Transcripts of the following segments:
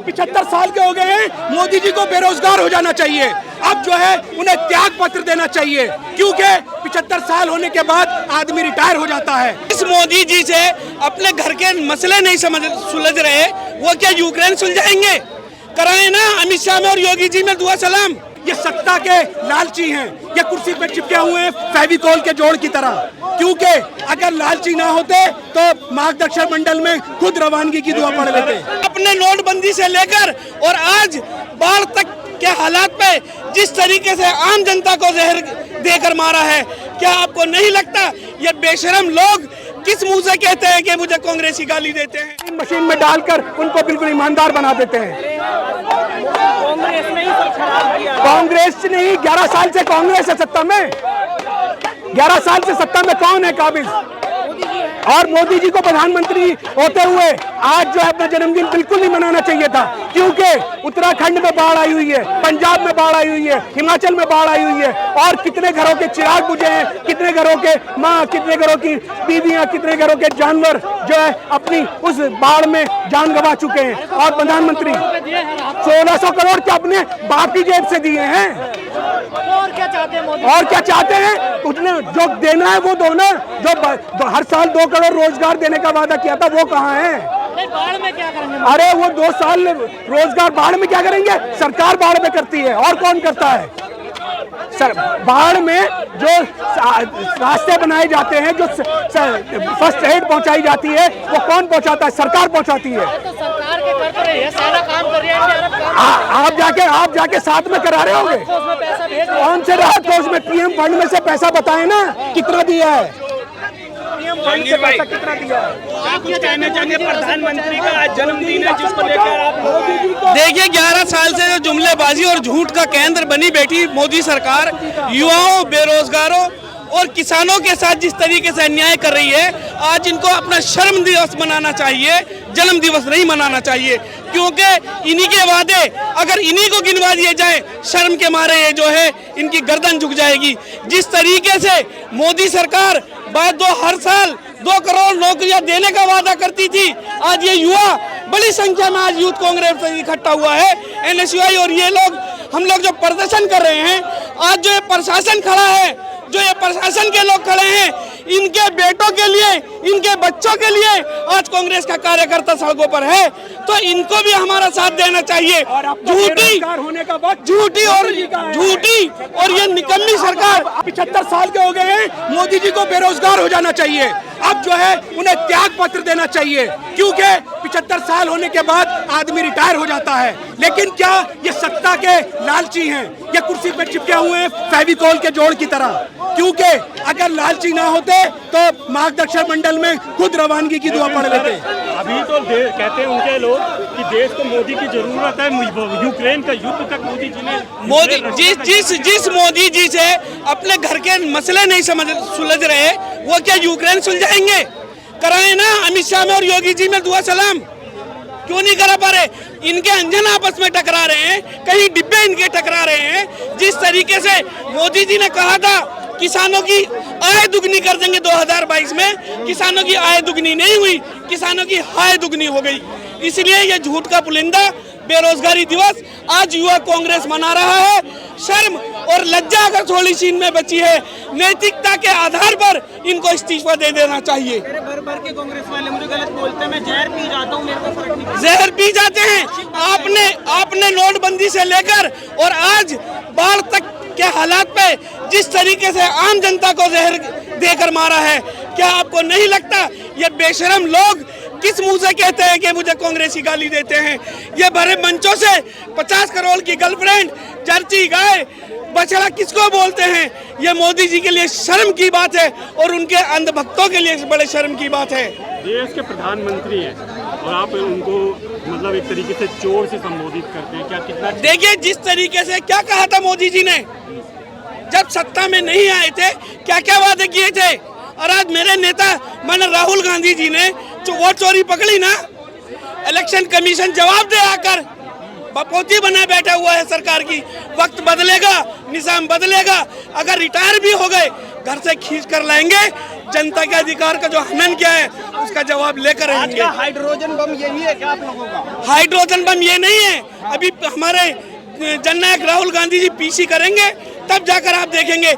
75 साल के हो गए हैं, मोदी जी को बेरोजगार हो जाना चाहिए। अब जो है उन्हें त्याग पत्र देना चाहिए, क्योंकि 75 साल होने के बाद आदमी रिटायर हो जाता है। इस मोदी जी से अपने घर के मसले नहीं सुलझ रहे, वो क्या यूक्रेन सुलझाएंगे? कराए ना अमित शाह में और योगी जी में दुआ सलाम। ये सत्ता के लालची हैं, ये कुर्सी पे चिपके हुए हैं फेविकोल के जोड़ की तरह, क्योंकि अगर लालची ना होते तो मार्गदर्शक मंडल में खुद रवानगी की दुआ पढ़ लेते। अपने नोटबंदी से लेकर और आज बाढ़ तक के हालात पे जिस तरीके से आम जनता को जहर देकर मारा है, क्या आपको नहीं लगता ये बेशरम लोग किस मुंह से कहते हैं कि मुझे कांग्रेसी गाली देते हैं? मशीन में डालकर उनको बिल्कुल ईमानदार बना देते हैं। कांग्रेस ने ही 11 साल से कांग्रेस है सत्ता में, 11 साल से सत्ता में कौन है काबिज? और मोदी जी को प्रधानमंत्री होते हुए आज जो है अपना जन्मदिन बिल्कुल नहीं मनाना चाहिए था, क्योंकि उत्तराखंड में बाढ़ आई हुई है, पंजाब में बाढ़ आई हुई है, हिमाचल में बाढ़ आई हुई है, और कितने घरों के चिराग बुझे हैं, कितने घरों के माँ, कितने घरों की बीवियां, कितने घरों के जानवर जो है अपनी उस बाढ़ में जान गंवा चुके हैं। और प्रधानमंत्री 1600 करोड़ के अपने बाप की जेब से दिए हैं। और क्या चाहते हैं मोदी? और क्या चाहते हैं? उसने जो देना है वो दो ना। जो हर साल 2 करोड़ रोजगार देने का वादा किया था वो कहाँ है? बाढ़ में क्या करेंगे? अरे वो 2 साल रोजगार, बाढ़ में क्या करेंगे? सरकार बाढ़ में करती है, और कौन करता है? सर, बाढ़ में जो रास्ते बनाए जाते हैं, जो फर्स्ट एड पहुंचाई जाती है, वो कौन पहुंचाता है? सरकार पहुंचाती है। तो सरकार के कर रही है, सारा काम कर रही है। आप जाके साथ में करा रहे होंगे। पैसा भेज कौन से राहत कोष में? पीएम फंड में से पैसा बताए ना, कितना दिया है? पीएम फंड से पैसा कितना दिया है? आप क्या कहना चाहेंगे? प्रधानमंत्री का आज जन्मदिन है जिसको लेकर आप देखिए 11 साल से जो जुमलेबाजी और झूठ का केंद्र बनी बैठी मोदी सरकार युवाओं, बेरोजगारों और किसानों के साथ जिस तरीके से अन्याय कर रही है, आज इनको अपना शर्म दिवस मनाना चाहिए, जन्म दिवस नहीं मनाना चाहिए, क्योंकि इन्हीं के वादे अगर इन्हीं को गिनवा दिए जाए, शर्म के मारे ये जो है इनकी गर्दन झुक जाएगी। जिस तरीके से मोदी सरकार हर साल 2 करोड़ नौकरियां देने का वादा करती थी, आज ये युवा बड़ी संख्या में आज यूथ कांग्रेस से इकट्ठा हुआ है, एनएसयूआई, और ये लोग, हम लोग जो प्रदर्शन कर रहे हैं, आज जो ये प्रशासन खड़ा है, जो ये प्रशासन के लोग खड़े हैं, इनके बेटों के लिए, इनके बच्चों के लिए आज कांग्रेस का कार्यकर्ता सड़कों पर है, तो इनको भी हमारा साथ देना चाहिए। झूठी और ये निकम्मी सरकार। 75 साल के हो गए हैं, मोदी जी को बेरोजगार हो जाना चाहिए। अब जो है उन्हें त्याग पत्र देना चाहिए, क्योंकि 75 साल होने के बाद आदमी रिटायर हो जाता है। लेकिन क्या ये सत्ता के लालची हैं, ये कुर्सी पे चिपके हुए हैं फेविकोल के जोड़ की तरह, क्योंकि अगर लालची ना होते तो मार्गदर्शक मंडल में खुद रवानगी की दुआ पढ़ लेते। अभी तो कहते हैं उनके लोग कि देश को मोदी की जरूरत है, यूक्रेन का युद्ध तक मोदी जी ने जिस मोदी जी से अपने घर के मसले नहीं सुलझ रहे, वो क्या यूक्रेन सुलझाएंगे? कराए ना अमित शाह में और योगी जी में दुआ सलाम। क्यों नहीं करा पा रहे? इनके अंजन आपस में टकरा रहे हैं, कहीं डिब्बे इनके टकरा रहे हैं। जिस तरीके से मोदी जी ने कहा था किसानों की आय दुगनी कर देंगे 2022 में, किसानों की आय दुगनी नहीं हुई, किसानों की हाय दुगनी हो गई। इसलिए ये झूठ का पुलिंदा बेरोजगारी दिवस आज युवा कांग्रेस मना रहा है। शर्म और लज्जा अगर थोड़ी सी इनमें बची है, नैतिकता के आधार पर इनको इस्तीफा दे देना चाहिए। भर के कांग्रेस वाले मुझे गलत बोलते हैं, मैं जहर पी जाता हूं, मेरे को फर्क नहीं। जहर पी जाते हैं। आपने नोटबंदी से लेकर और आज बाढ़ तक के हालात पे जिस तरीके से आम जनता को जहर देकर मारा है, क्या आपको नहीं लगता ये बेशरम लोग किस मुंह से कहते हैं कि मुझे कांग्रेसी गाली देते हैं? ये बड़े मंचों से 50 करोड़ की गर्लफ्रेंड, जर्सी गाय, बछड़ा किसको बोलते हैं? ये मोदी जी के लिए शर्म की बात है और उनके अंधभक्तों के लिए बड़े शर्म की बात है। देश के प्रधानमंत्री हैं और आप उनको मतलब एक तरीके से चोर से संबोधित करते हैं, क्या कितना? देखिए जिस तरीके से क्या कहा था मोदी जी ने जब सत्ता में नहीं आए थे, क्या क्या वादे किए थे, और आज मेरे नेता माननीय राहुल गांधी जी ने जो वोट चोरी पकड़ी ना, इलेक्शन कमीशन जवाब दे आकर बपोती बना बैठा हुआ है सरकार की। वक्त बदलेगा, निजाम बदलेगा। अगर रिटायर भी हो गए घर से खींच कर लाएंगे। जनता के अधिकार का जो हनन किया है उसका जवाब लेकर आएंगे। हाइड्रोजन बम यही है क्या आप लोगों का? हाइड्रोजन बम ये नहीं है। अभी हमारे जननायक राहुल गांधी जी पीसी करेंगे तब जाकर आप देखेंगे।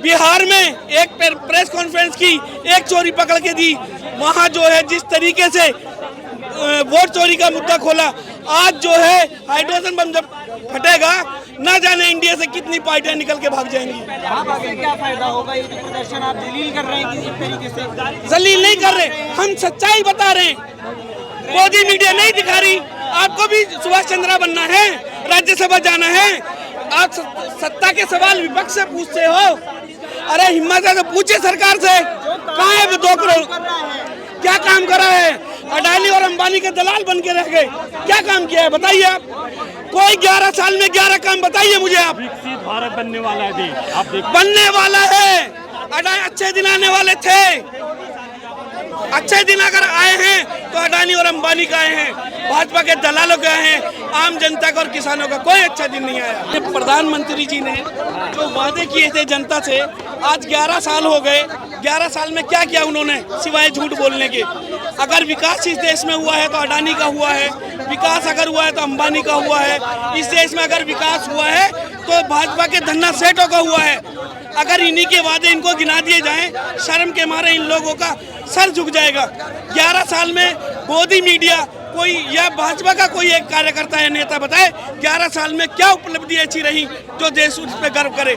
बिहार में एक प्रेस कॉन्फ्रेंस की, एक चोरी पकड़ के दी। वहाँ जो है जिस तरीके से वोट चोरी का मुद्दा खोला, आज जो है हाइड्रोजन बम जब फटेगा ना जाने इंडिया से कितनी पार्टियां निकल के भाग जाएंगी। आप आगे क्या फायदा होगा? ये जो प्रदर्शन आप जलील कर रहे हैं किसी तरीके से। जलील नहीं कर रहे, हम सच्चाई बता रहे हैं। मोदी मीडिया नहीं दिखा रही। आपको भी सुभाष चंद्रा बनना है, राज्यसभा जाना है। आप सत्ता के सवाल विपक्ष से पूछते हो। अरे हिम्मत है तो पूछे सरकार से, कहाँ है वो 2 करोड़? क्या काम करा है? अडानी और अंबानी के दलाल बन के रह गए। क्या काम किया है बताइए आप? कोई 11 साल में 11 काम बताइए मुझे आप। विकसित भारत बनने वाला है देश, आप देखिए बनने वाला है। अच्छे दिन आने वाले थे। अच्छे दिन अगर आए हैं तो अडानी और अंबानी का आए हैं, भाजपा के दलालों के आए हैं। आम जनता का और किसानों का कोई अच्छा दिन नहीं आया। प्रधानमंत्री जी ने जो वादे किए थे जनता से, आज 11 साल हो गए। 11 साल में क्या किया उन्होंने सिवाय झूठ बोलने के? अगर विकास इस देश में हुआ है तो अडानी का हुआ है, विकास अगर हुआ है तो अंबानी का हुआ है। इस देश में अगर विकास हुआ है तो भाजपा के धन्ना सेठों का हुआ है। अगर इन्हीं के वादे इनको गिना दिए जाएं, शर्म के मारे इन लोगों का सर झुक जाएगा। 11 साल में मोदी मीडिया कोई या भाजपा का कोई एक कार्यकर्ता या नेता बताए 11 साल में क्या उपलब्धि ऐसी रही जो देश उस पर गर्व करे।